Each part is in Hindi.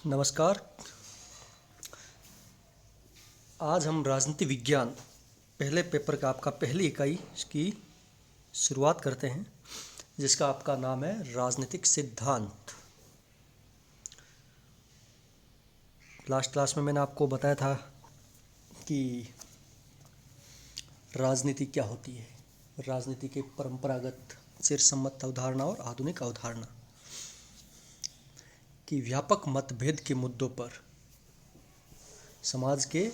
नमस्कार। आज हम राजनीति विज्ञान पहले पेपर का आपका पहली इकाई की शुरुआत करते हैं, जिसका आपका नाम है राजनीतिक सिद्धांत। लास्ट क्लास में मैंने आपको बताया था कि राजनीति क्या होती है, राजनीति के परंपरागत चिरसम्मत अवधारणा और आधुनिक अवधारणा की व्यापक मतभेद के मुद्दों पर समाज के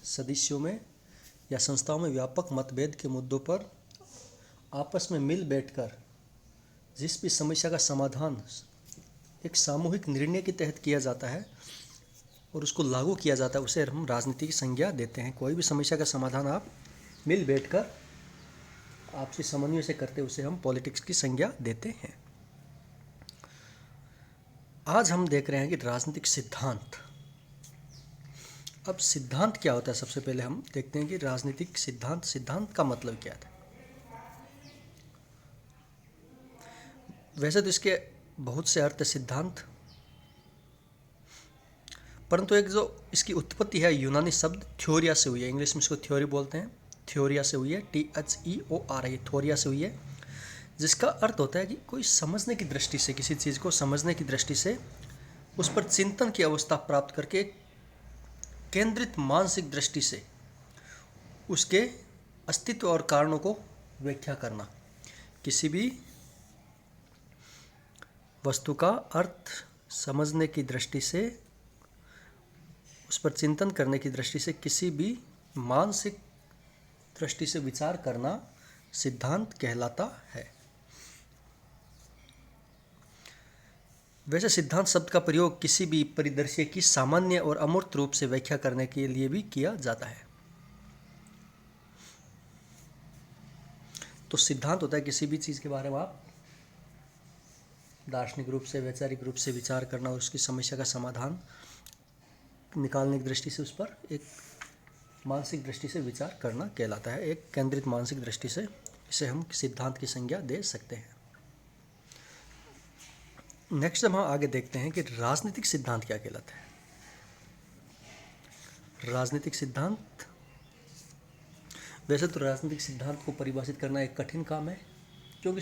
सदस्यों में या संस्थाओं में व्यापक मतभेद के मुद्दों पर आपस में मिल बैठकर जिस भी समस्या का समाधान एक सामूहिक निर्णय के तहत किया जाता है और उसको लागू किया जाता है, उसे हम राजनीति की संज्ञा देते हैं। कोई भी समस्या का समाधान आप मिल बैठकर आपसी समन्वय से करते, उसे हम पॉलिटिक्स की संज्ञा देते हैं। आज हम देख रहे हैं कि राजनीतिक सिद्धांत। अब सिद्धांत क्या होता है, सबसे पहले हम देखते हैं कि राजनीतिक सिद्धांत का मतलब क्या था। वैसे तो इसके बहुत से अर्थ सिद्धांत, परंतु एक जो इसकी उत्पत्ति है यूनानी शब्द थ्योरिया से हुई है। इंग्लिश में इसको थ्योरी बोलते हैं, थ्योरिया से हुई है, THEORIA, थ्योरिया से हुई है, जिसका अर्थ होता है कि कोई समझने की दृष्टि से, किसी चीज़ को समझने की दृष्टि से उस पर चिंतन की अवस्था प्राप्त करके केंद्रित मानसिक दृष्टि से उसके अस्तित्व और कारणों को व्याख्या करना। किसी भी वस्तु का अर्थ समझने की दृष्टि से, उस पर चिंतन करने की दृष्टि से, किसी भी मानसिक दृष्टि से विचार करना सिद्धांत कहलाता है। वैसे सिद्धांत शब्द का प्रयोग किसी भी परिदृश्य की सामान्य और अमूर्त रूप से व्याख्या करने के लिए भी किया जाता है। तो सिद्धांत होता है किसी भी चीज़ के बारे में आप दार्शनिक रूप से, वैचारिक रूप से विचार करना और उसकी समस्या का समाधान निकालने की दृष्टि से उस पर एक मानसिक दृष्टि से विचार करना कहलाता है। एक केंद्रित मानसिक दृष्टि से इसे हम सिद्धांत की संज्ञा दे सकते हैं। नेक्स्ट हम आगे देखते हैं कि राजनीतिक सिद्धांत क्या कहलाता है। राजनीतिक सिद्धांत, वैसे तो राजनीतिक सिद्धांत को परिभाषित करना एक कठिन काम है, क्योंकि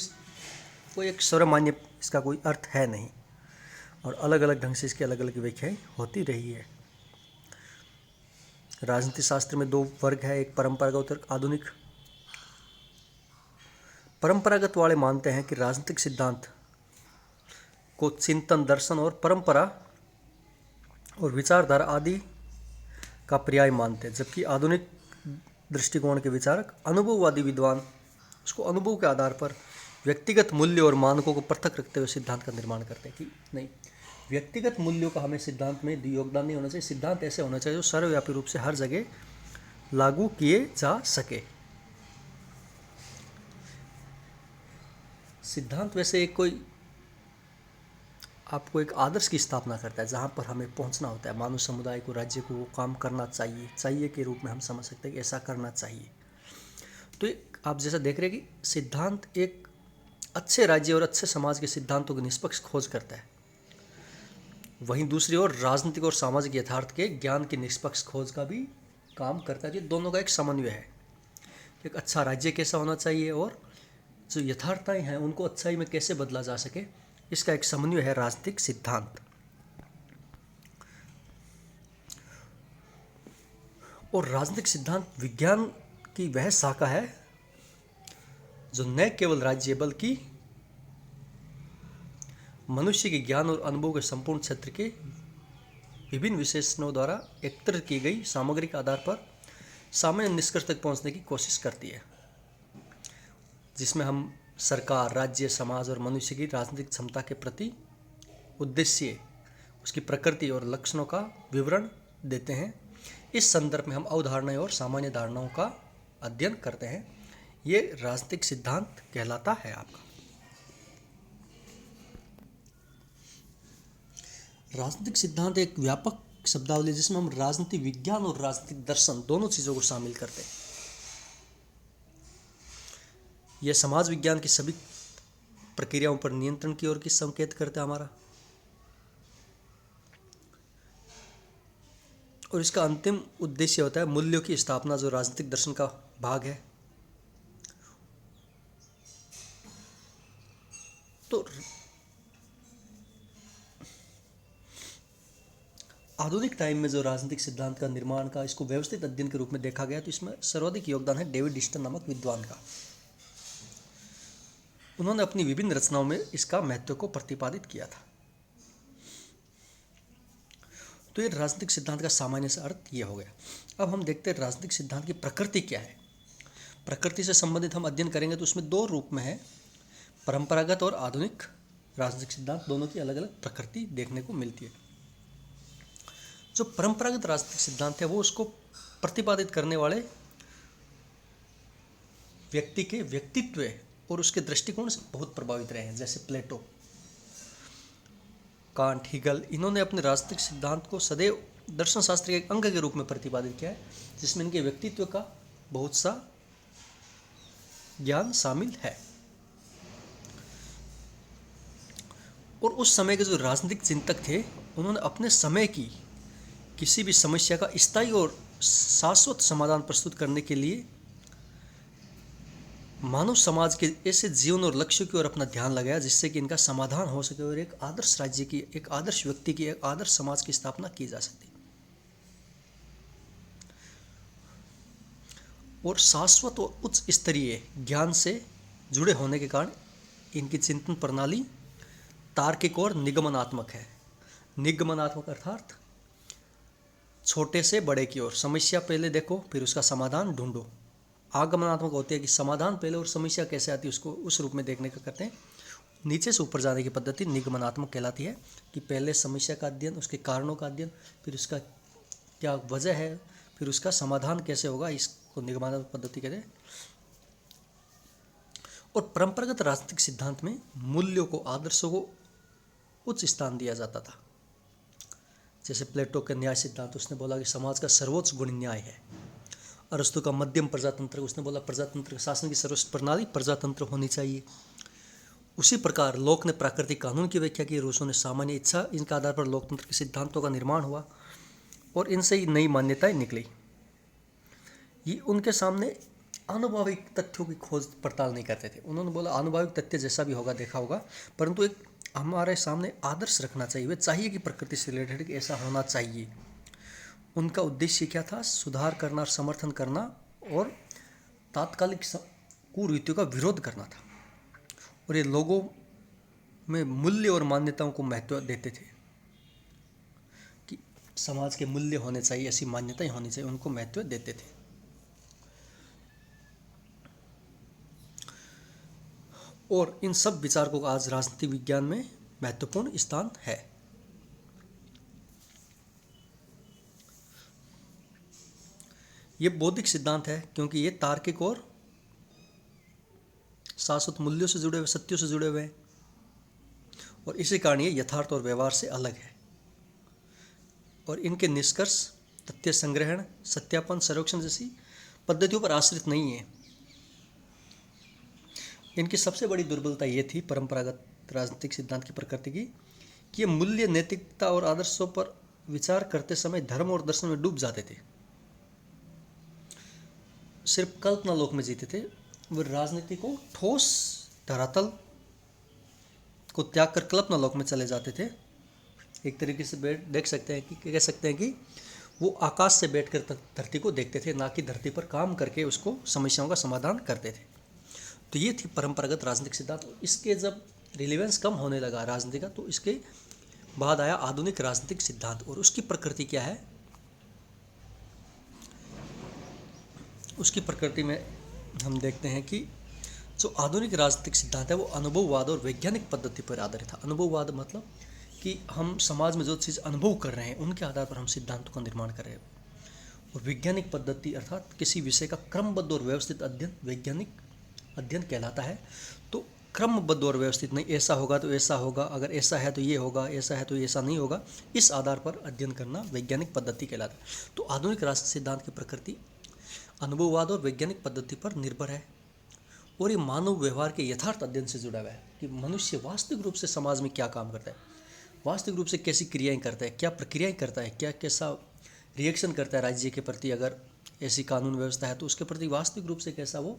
कोई एक सर्वमान्य इसका कोई अर्थ है नहीं और अलग अलग ढंग से इसकी अलग अलग व्याख्याएं होती रही है। राजनीति शास्त्र में दो वर्ग है, एक परंपरागत और आधुनिक। परंपरागत वाले मानते हैं कि राजनीतिक सिद्धांत को चिंतन, दर्शन और परंपरा और विचारधारा आदि का पर्याय मानते हैं, जबकि आधुनिक दृष्टिकोण के विचारक, अनुभववादी विद्वान, उसको अनुभव के आधार पर व्यक्तिगत मूल्य और मानकों को पृथक रखते हुए सिद्धांत का निर्माण करते हैं। कि नहीं, व्यक्तिगत मूल्यों का हमें सिद्धांत में योगदान नहीं होना चाहिए। सिद्धांत ऐसे होना चाहिए जो सर्वव्यापी रूप से हर जगह लागू किए जा सके। सिद्धांत वैसे एक कोई आपको एक आदर्श की स्थापना करता है जहाँ पर हमें पहुँचना होता है। मानव समुदाय को, राज्य को वो काम करना चाहिए के रूप में हम समझ सकते हैं कि ऐसा करना चाहिए। तो आप जैसा देख रहे हैं कि सिद्धांत एक अच्छे राज्य और अच्छे समाज के सिद्धांतों की निष्पक्ष खोज करता है। वहीं दूसरी ओर राजनीतिक और सामाजिक यथार्थ के ज्ञान की निष्पक्ष खोज का भी काम करता है। जो दोनों का एक समन्वय है। एक अच्छा राज्य कैसा होना चाहिए और जो यथार्थताएं हैं उनको अच्छाई में कैसे बदला जा सके, इसका एक समन्वय है राजनीतिक सिद्धांत। और राजनीतिक सिद्धांत विज्ञान की वह शाखा है जो न केवल राज्य बल्कि मनुष्य के ज्ञान और अनुभव के संपूर्ण क्षेत्र के विभिन्न विशेषणों द्वारा एकत्रित की गई सामग्री के आधार पर सामान्य निष्कर्ष तक पहुंचने की कोशिश करती है, जिसमें हम सरकार, राज्य, समाज और मनुष्य की राजनीतिक क्षमता के प्रति उद्देश्य, उसकी प्रकृति और लक्षणों का विवरण देते हैं। इस संदर्भ में हम अवधारणाएं और सामान्य धारणाओं का अध्ययन करते हैं। ये राजनीतिक सिद्धांत कहलाता है आपका। राजनीतिक सिद्धांत एक व्यापक शब्दावली जिसमें हम राजनीति विज्ञान और राजनीतिक दर्शन दोनों चीज़ों को शामिल करते हैं। यह समाज विज्ञान की सभी प्रक्रियाओं पर नियंत्रण की ओर की संकेत करता है हमारा। और इसका अंतिम उद्देश्य होता है मूल्यों की स्थापना, जो राजनीतिक दर्शन का भाग है। तो आधुनिक टाइम में जो राजनीतिक सिद्धांत का निर्माण का इसको व्यवस्थित अध्ययन के रूप में देखा गया, तो इसमें सर्वाधिक योगदान है डेविड डिस्टन नामक विद्वान का। उन्होंने अपनी विभिन्न रचनाओं में इसका महत्व को प्रतिपादित किया था। तो ये राजनीतिक सिद्धांत का सामान्य से अर्थ ये हो गया। अब हम देखते हैं राजनीतिक सिद्धांत की प्रकृति क्या है। प्रकृति से संबंधित हम अध्ययन करेंगे तो उसमें दो रूप में है, परंपरागत और आधुनिक राजनीतिक सिद्धांत, दोनों की अलग अलग प्रकृति देखने को मिलती है। जो परंपरागत राजनीतिक सिद्धांत है वो उसको प्रतिपादित करने वाले व्यक्ति के व्यक्तित्व और उसके दृष्टिकोण से बहुत प्रभावित रहे हैं, जैसे प्लेटो, कांट, हीगल। इन्होंने अपने राजनीतिक सिद्धांत को सदैव दर्शन शास्त्र के एक अंग के रूप में प्रतिपादित किया है, जिसमें इनके व्यक्तित्व का बहुत सा ज्ञान शामिल है। और उस समय के जो राजनीतिक चिंतक थे, उन्होंने अपने समय की किसी भी समस्या का स्थायी और शाश्वत समाधान प्रस्तुत करने के लिए मानव समाज के ऐसे जीवन और लक्ष्य की ओर अपना ध्यान लगाया जिससे कि इनका समाधान हो सके और एक आदर्श राज्य की, एक आदर्श व्यक्ति की, एक आदर्श समाज की स्थापना की जा सकती। और शाश्वत और उच्च स्तरीय ज्ञान से जुड़े होने के कारण इनकी चिंतन प्रणाली तार्किक और निगमनात्मक है। निगमनात्मक अर्थात छोटे से बड़े की ओर, समस्या पहले देखो फिर उसका समाधान ढूंढो। आगमनात्मक होती है कि समाधान पहले और समस्या कैसे आती है उसको उस रूप में देखने का करते हैं। नीचे से ऊपर जाने की पद्धति निगमनात्मक कहलाती है, कि पहले समस्या का अध्ययन, उसके कारणों का अध्ययन, फिर उसका क्या वजह है, फिर उसका समाधान कैसे होगा, इसको निगमनात्मक पद्धति कहते हैं। और परंपरागत राजनीतिक सिद्धांत में मूल्यों को, आदर्शों को उच्च स्थान दिया जाता था। जैसे प्लेटो के न्याय सिद्धांत, उसने बोला कि समाज का सर्वोच्च गुण न्याय है। अरस्तु का मध्यम प्रजातंत्र, उसने बोला प्रजातंत्र शासन की सर्वोच्च प्रणाली प्रजातंत्र होनी चाहिए। उसी प्रकार लोक ने प्राकृतिक कानून की व्याख्या की, रूसों ने सामान्य इच्छा, इनके आधार पर लोकतंत्र के सिद्धांतों का निर्माण हुआ और इनसे ही नई मान्यताएं निकली। ये उनके सामने आनुभाविक तथ्यों की खोज पड़ताल नहीं करते थे। उन्होंने बोला आनुभाविक तथ्य जैसा भी होगा देखा होगा, परंतु एक हमारे सामने आदर्श रखना चाहिए। वे चाहिए कि प्रकृति से रिलेटेड कि ऐसा होना चाहिए। उनका उद्देश्य क्या था? सुधार करना, समर्थन करना और तात्कालिक कुरीतियों का विरोध करना था। और ये लोगों में मूल्य और मान्यताओं को महत्व देते थे कि समाज के मूल्य होने चाहिए, ऐसी मान्यताएं होनी चाहिए, उनको महत्व देते थे। और इन सब विचारकों का आज राजनीतिक विज्ञान में महत्वपूर्ण स्थान है। ये बौद्धिक सिद्धांत है क्योंकि ये तार्किक और शाश्वत मूल्यों से जुड़े हुए, सत्यों से जुड़े हुए हैं और इसी कारण ये यथार्थ और व्यवहार से अलग है। और इनके निष्कर्ष तथ्य संग्रहण, सत्यापन, सर्वेक्षण जैसी पद्धतियों पर आश्रित नहीं है। इनकी सबसे बड़ी दुर्बलता ये थी परंपरागत राजनीतिक सिद्धांत की प्रकृति की, कि ये मूल्य, नैतिकता और आदर्शों पर विचार करते समय धर्म और दर्शन में डूब जाते थे, सिर्फ कल्पना लोक में जीते थे। वो राजनीति को ठोस धरातल को त्याग कर कल्पना लोक में चले जाते थे। एक तरीके से देख सकते हैं कि कह सकते हैं कि वो आकाश से बैठकर धरती को देखते थे, ना कि धरती पर काम करके उसको समस्याओं का समाधान करते थे। तो ये थी परंपरागत राजनीतिक सिद्धांत। इसके जब रिलेवेंस कम होने लगा राजनीति का, तो इसके बाद आया आधुनिक राजनीतिक सिद्धांत। और उसकी प्रकृति क्या है? उसकी प्रकृति में हम देखते हैं कि जो आधुनिक राजनीतिक सिद्धांत है वो अनुभववाद और वैज्ञानिक पद्धति पर आधारित था। अनुभववाद मतलब कि हम समाज में जो चीज़ अनुभव कर रहे हैं उनके आधार पर हम सिद्धांतों का निर्माण कर रहे हैं। और वैज्ञानिक पद्धति अर्थात किसी विषय का क्रमबद्ध और व्यवस्थित अध्ययन वैज्ञानिक अध्ययन कहलाता है। तो क्रमबद्ध और व्यवस्थित नहीं, ऐसा होगा तो ऐसा होगा, अगर ऐसा है तो ये होगा, ऐसा है तो ऐसा नहीं होगा, इस आधार पर अध्ययन करना वैज्ञानिक पद्धति कहलाता है। तो आधुनिक राजनीतिक सिद्धांत की प्रकृति अनुभववाद और वैज्ञानिक पद्धति पर निर्भर है और ये मानव व्यवहार के यथार्थ अध्ययन से जुड़ा हुआ है कि मनुष्य वास्तविक रूप से समाज में क्या काम करता है, वास्तविक रूप से कैसी क्रियाएं करता है, क्या प्रक्रियाएं करता है, क्या कैसा रिएक्शन करता है राज्य के प्रति, अगर ऐसी कानून व्यवस्था है तो उसके प्रति वास्तविक रूप से कैसा वो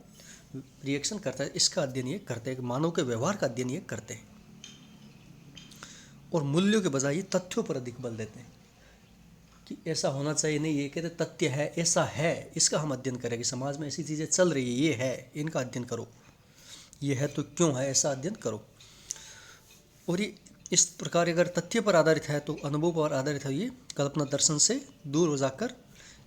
रिएक्शन करता है, इसका अध्ययन ये करते हैं। मानव के व्यवहार का अध्ययन ये करते हैं और मूल्यों के बजाय ये तथ्यों पर अधिक बल देते हैं कि ऐसा होना चाहिए, नहीं, ये कहते तथ्य है, ऐसा है, इसका हम अध्ययन करें कि समाज में ऐसी चीज़ें चल रही है, ये है, इनका अध्ययन करो, ये है तो क्यों है, ऐसा अध्ययन करो। और ये इस प्रकार अगर तथ्य पर आधारित है तो अनुभव पर आधारित है, ये कल्पना दर्शन से दूर हो जाकर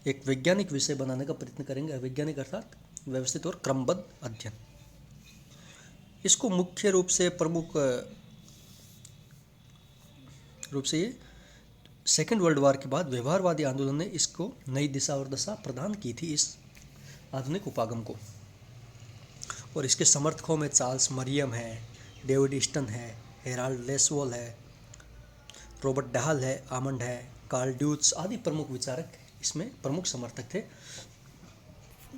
एक वैज्ञानिक विषय बनाने का प्रयत्न करेंगे। वैज्ञानिक अर्थात व्यवस्थित और क्रमबद्ध अध्ययन। इसको मुख्य रूप से प्रमुख रूप से ये सेकेंड वर्ल्ड वार के बाद व्यवहारवादी आंदोलन ने इसको नई दिशा और दशा प्रदान की थी, इस आधुनिक उपागम को। और इसके समर्थकों में चार्ल्स मरियम है, डेविड ईस्टन है, हेराल्ड लेसवॉल है, रॉबर्ट डहाल है, आमंड है, कार्ल ड्यूट्स आदि प्रमुख विचारक इसमें प्रमुख समर्थक थे।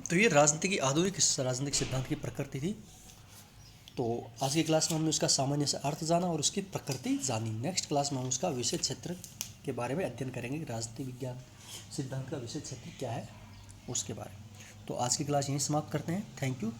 तो ये राजनीति की आधुनिक राजनीतिक सिद्धांत की प्रकृति थी। तो आज की क्लास में हमने उसका सामान्य से अर्थ जाना और उसकी प्रकृति जानी। नेक्स्ट क्लास में हम उसका विषय क्षेत्र के बारे में अध्ययन करेंगे, राजनीति विज्ञान सिद्धांत का विषय क्षेत्र क्या है उसके बारे में। तो आज की क्लास यहीं समाप्त करते हैं। Thank you.